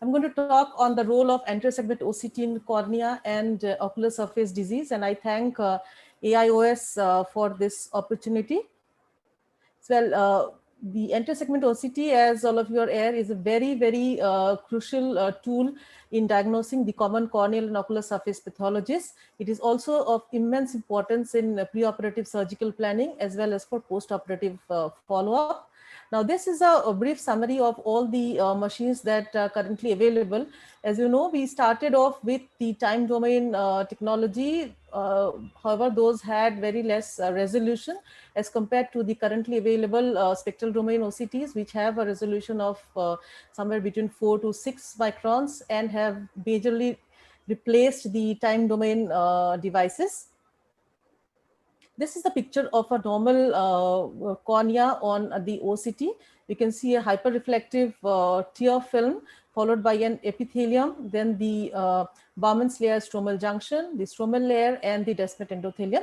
I'm going to talk on the role of anterior segment OCT in cornea and ocular surface disease, and I thank AIOS for this opportunity. Well, the anterior segment OCT, as all of you are aware, is a very crucial tool in diagnosing the common corneal and ocular surface pathologies. It is also of immense importance in preoperative surgical planning as well as for postoperative follow-up. Now, this is a brief summary of all the machines that are currently available. As you know, we started off with the time domain technology. However, those had very less resolution as compared to the currently available spectral domain OCTs, which have a resolution of somewhere between 4 to 6 microns and have majorly replaced the time domain devices. This is the picture of a normal cornea on the OCT. You can see a hyperreflective tear film followed by an epithelium, then the Bowman's layer stromal junction, the stromal layer, and the Descemet endothelium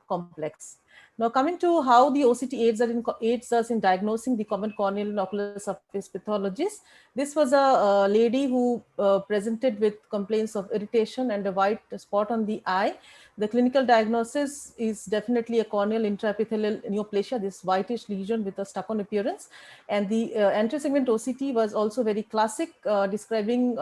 complex. Now, coming to how the OCT aids us in diagnosing the common corneal and ocular surface pathologies. This was a lady who presented with complaints of irritation and a white spot on the eye. The clinical diagnosis is definitely a corneal intraepithelial neoplasia, this whitish lesion with a stuck-on appearance. And the anterior segment OCT was also very classic, describing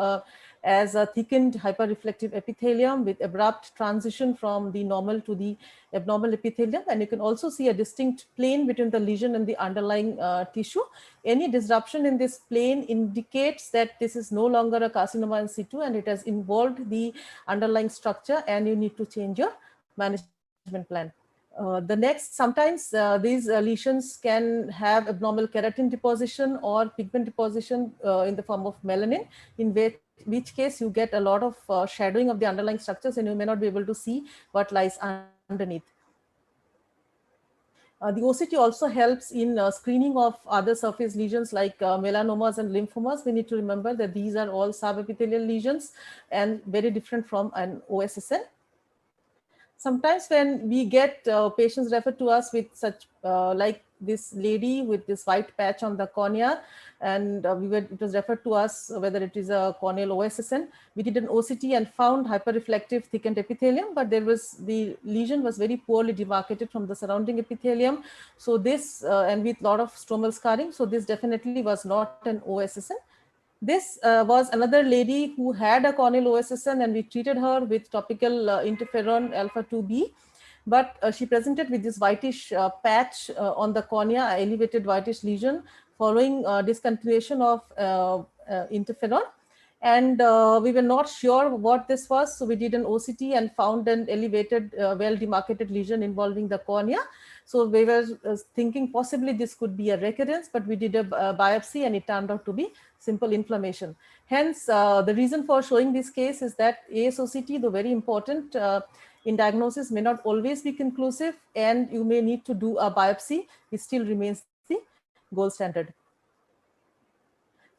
as a thickened hyperreflective epithelium with abrupt transition from the normal to the abnormal epithelium. And you can also see a distinct plane between the lesion and the underlying tissue. Any disruption in this plane indicates that this is no longer a carcinoma in situ and it has involved the underlying structure, and you need to change your management plan. The next, sometimes these lesions can have abnormal keratin deposition or pigment deposition in the form of melanin, in which case you get a lot of shadowing of the underlying structures and you may not be able to see what lies underneath. The OCT also helps in screening of other surface lesions like melanomas and lymphomas. We need to remember that these are all subepithelial lesions and very different from an OSSN. Sometimes when we get patients referred to us with such like this lady with this white patch on the cornea, and it was referred to us whether it is a corneal OSSN. We did an OCT and found hyperreflective thickened epithelium, but the lesion was very poorly demarcated from the surrounding epithelium. So this, and with a lot of stromal scarring, so this definitely was not an OSSN. This was another lady who had a corneal OSSN, and we treated her with topical interferon alpha 2B. But she presented with this whitish patch on the cornea, elevated whitish lesion following discontinuation of interferon. And we were not sure what this was. So we did an OCT and found an elevated, well-demarcated lesion involving the cornea. So we were thinking possibly this could be a recurrence, but we did a biopsy and it turned out to be simple inflammation. Hence, the reason for showing this case is that ASOCT, though very important in diagnosis, may not always be conclusive, and you may need to do a biopsy. It still remains the gold standard.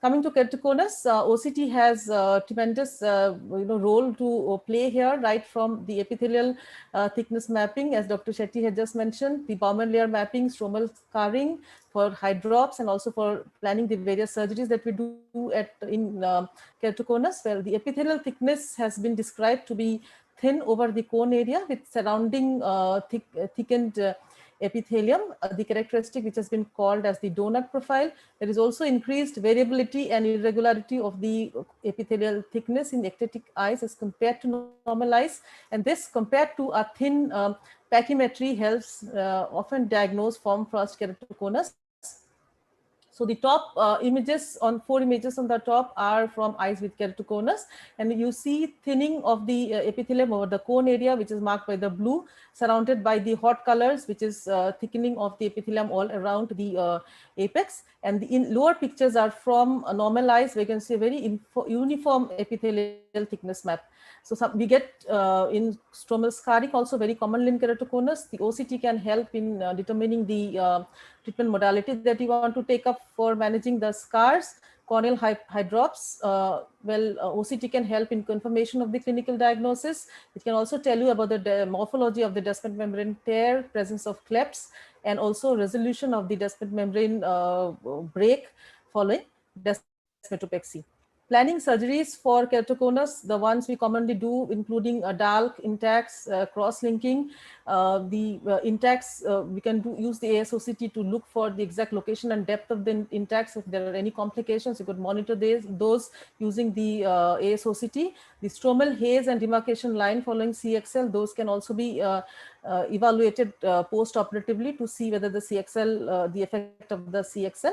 Coming to keratoconus, OCT has tremendous role to play here, right from the epithelial thickness mapping, as Dr. Shetty had just mentioned, the Bowman layer mapping, stromal scarring for hydrops, and also for planning the various surgeries that we do in keratoconus. Well, the epithelial thickness has been described to be thin over the cone area with surrounding thickened epithelium, the characteristic which has been called as the donut profile. There is also increased variability and irregularity of the epithelial thickness in ectatic eyes as compared to normal eyes. And this, compared to a thin pachymetry, helps often diagnose form first keratoconus. So the top images, on 4 images on the top, are from eyes with keratoconus, and you see thinning of the epithelium over the cone area, which is marked by the blue, surrounded by the hot colors, which is thickening of the epithelium all around the apex. And the lower pictures are from normal eyes, where you can see a very uniform epithelial thickness map. So we get in stromal scarring also very commonly in keratoconus. The OCT can help in determining the treatment modality that you want to take up for managing the scars. Corneal hydrops, OCT can help in confirmation of the clinical diagnosis. It can also tell you about the morphology of the Descemet membrane tear, presence of clefts, and also resolution of the Descemet membrane break following descemetopexy. Planning surgeries for keratoconus, the ones we commonly do, including DALK, INTACs, cross-linking. The INTACs, we can use the ASOCT to look for the exact location and depth of the INTACs. If there are any complications, you could monitor those using the ASOCT. The stromal haze and demarcation line following CXL, those can also be evaluated post-operatively to see whether the CXL, the effect of the CXL.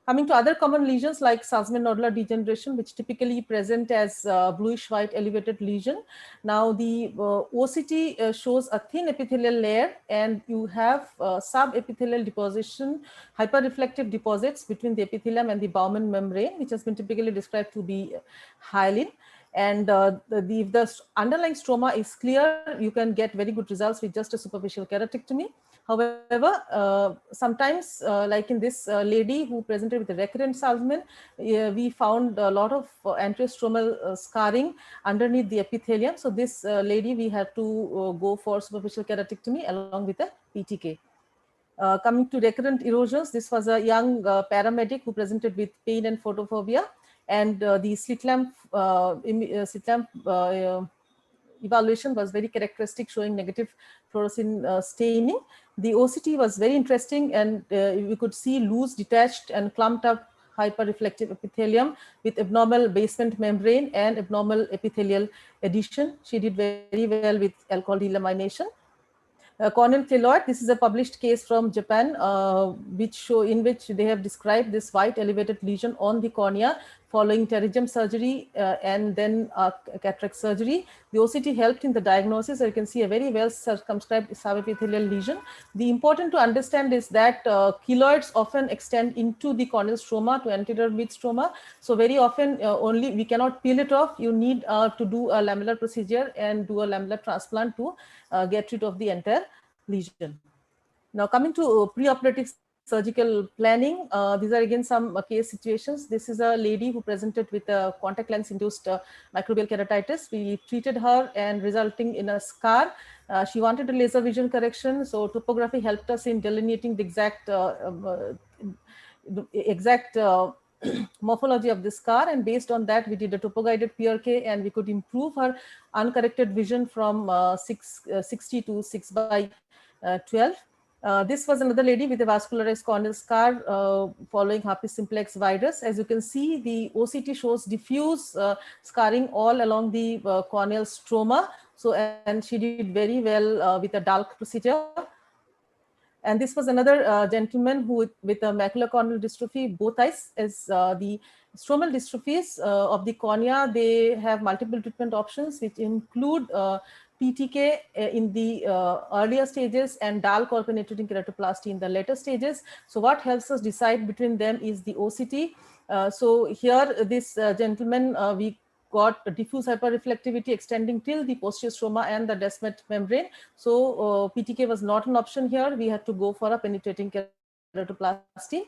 Coming to other common lesions like Salzmann nodular degeneration, which typically present as bluish-white elevated lesion. Now the OCT shows a thin epithelial layer, and you have sub-epithelial deposition, hyperreflective deposits between the epithelium and the Bowman membrane, which has been typically described to be hyaline. And if the underlying stroma is clear, you can get very good results with just a superficial keratectomy. However, sometimes, like in this lady who presented with a recurrent Salzmann, we found a lot of anterostromal scarring underneath the epithelium. So this lady, we had to go for superficial keratectomy along with a PTK. Coming to recurrent erosions, this was a young paramedic who presented with pain and photophobia, and the slit lamp evaluation was very characteristic, showing negative fluorescein staining. The OCT was very interesting, and you could see loose, detached, and clumped up hyperreflective epithelium with abnormal basement membrane and abnormal epithelial adhesion. She did very well with alcohol delamination. Corneal keloid, this is a published case from Japan, in which they have described this white elevated lesion on the cornea following pterygium surgery and then cataract surgery. The OCT helped in the diagnosis. You can see a very well circumscribed subepithelial lesion. The important to understand is that keloids often extend into the corneal stroma to anterior mid stroma. So very often only we cannot peel it off. You need to do a lamellar procedure and do a lamellar transplant to get rid of the entire lesion. Now coming to preoperative surgical planning, these are again some case situations. This is a lady who presented with a contact lens induced microbial keratitis. We treated her and resulting in a scar. She wanted a laser vision correction, so topography helped us in delineating the exact morphology of the scar, and based on that we did a topo-guided PRK, and we could improve her uncorrected vision from 660 to 6/12. This was another lady with a vascularized corneal scar following herpes simplex virus. As you can see, the OCT shows diffuse scarring all along the corneal stroma. So, and she did very well with a DALK procedure. And this was another gentleman who with a macular corneal dystrophy, both eyes, as the stromal dystrophies of the cornea, they have multiple treatment options, which include PTK in the earlier stages and DALK or penetrating keratoplasty in the later stages. So what helps us decide between them is the OCT. So here, this gentleman, we got a diffuse hyperreflectivity extending till the posterior stroma and the Descemet membrane. So PTK was not an option here. We had to go for a penetrating keratoplasty.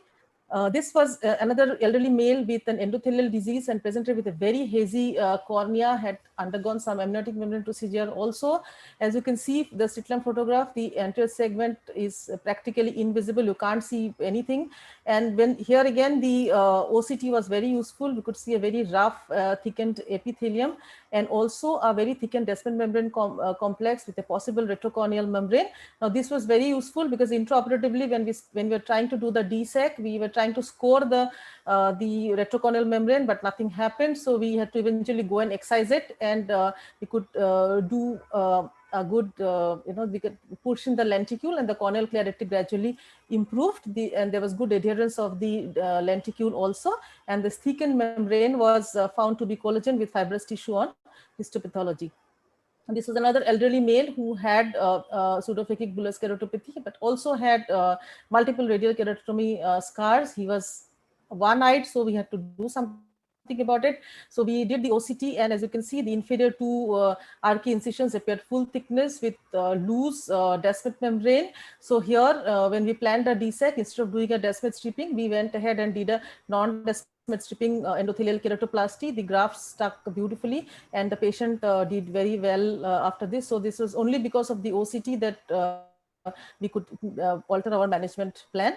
This was another elderly male with an endothelial disease and presented with a very hazy cornea, had undergone some amniotic membrane procedure also. As you can see, the slit lamp photograph, the anterior segment is practically invisible. You can't see anything. And when here again, the OCT was very useful. We could see a very rough, thickened epithelium, and also a very thickened Descemet membrane complex with a possible retrocorneal membrane. Now, this was very useful because intraoperatively, when we were trying to do the DSEC, we were trying to score the retrocorneal membrane, but nothing happened. So we had to eventually go and excise it, and we could do a good, we could push in the lenticule, and the corneal clarity gradually improved. And there was good adherence of the lenticule also. And this thickened membrane was found to be collagen with fibrous tissue on histopathology. And this was another elderly male who had pseudophakic bullous keratopathy, but also had multiple radial keratotomy scars. He was one-eyed, so we had to do something about it. So we did the OCT, and as you can see, the inferior two RK incisions appeared full thickness with loose Descemet membrane. So here, when we planned a DSEC, instead of doing a Descemet stripping, we went ahead and did a non-Descemet stripping endothelial keratoplasty. The grafts stuck beautifully, and the patient did very well after this. So this was only because of the OCT that we could alter our management plan.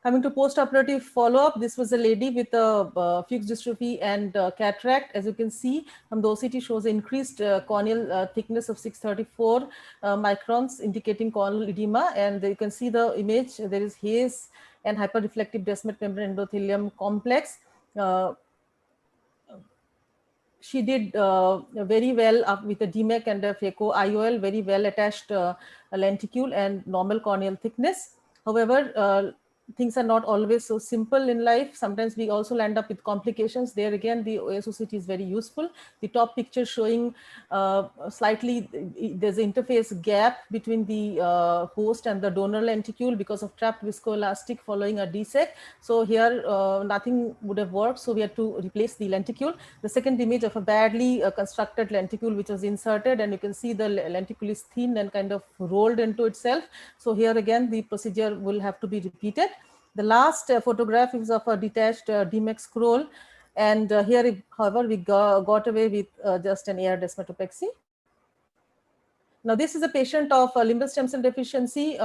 Coming to post-operative follow-up, this was a lady with a Fuchs dystrophy and cataract. As you can see, the OCT shows increased corneal thickness of 634 microns, indicating corneal edema. And you can see the image. There is haze and hyperreflective descemet membrane endothelium complex. She did very well up with a DMEC and a phaco IOL, very well attached lenticule and normal corneal thickness. However, things are not always so simple in life. Sometimes we also land up with complications. There again, the OSOCT is very useful. The top picture showing slightly, there's an interface gap between the host and the donor lenticule because of trapped viscoelastic following a DSEC. So here nothing would have worked. So we had to replace the lenticule. The second image of a badly constructed lenticule which was inserted, and you can see the lenticule is thin and kind of rolled into itself. So here again, the procedure will have to be repeated. The last photograph is of a detached DMEC scroll. And here, however, we got away with just an AR desmetopexy. Now, this is a patient of limbal stem cell deficiency,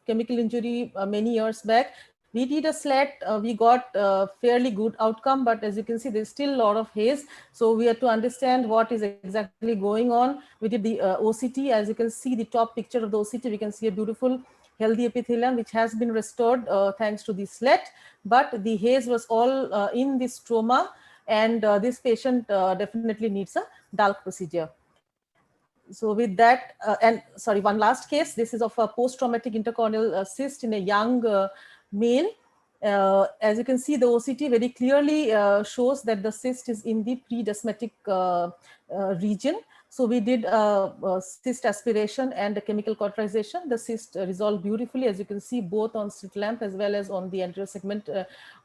chemical injury many years back. We did a SLET, we got fairly good outcome, but as you can see, there's still a lot of haze. So we have to understand what is exactly going on. We did the OCT. As you can see, the top picture of the OCT, we can see a beautiful healthy epithelium, which has been restored thanks to the SLET, but the haze was all in the stroma, and this patient definitely needs a DALK procedure. So with that, and sorry, one last case. This is of a post-traumatic intercorneal cyst in a young male. As you can see, the OCT very clearly shows that the cyst is in the pre-desmetic region. So we did cyst aspiration and a chemical cauterization. The cyst resolved beautifully, as you can see, both on slit lamp as well as on the anterior segment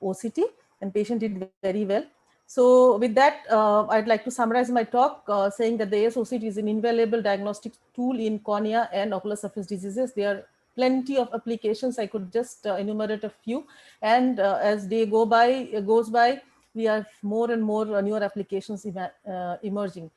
OCT, and patient did very well. So with that, I'd like to summarize my talk saying that the ASOCT is an invaluable diagnostic tool in cornea and ocular surface diseases. There are plenty of applications. I could just enumerate a few. And as day goes by, we have more and more newer applications emerging.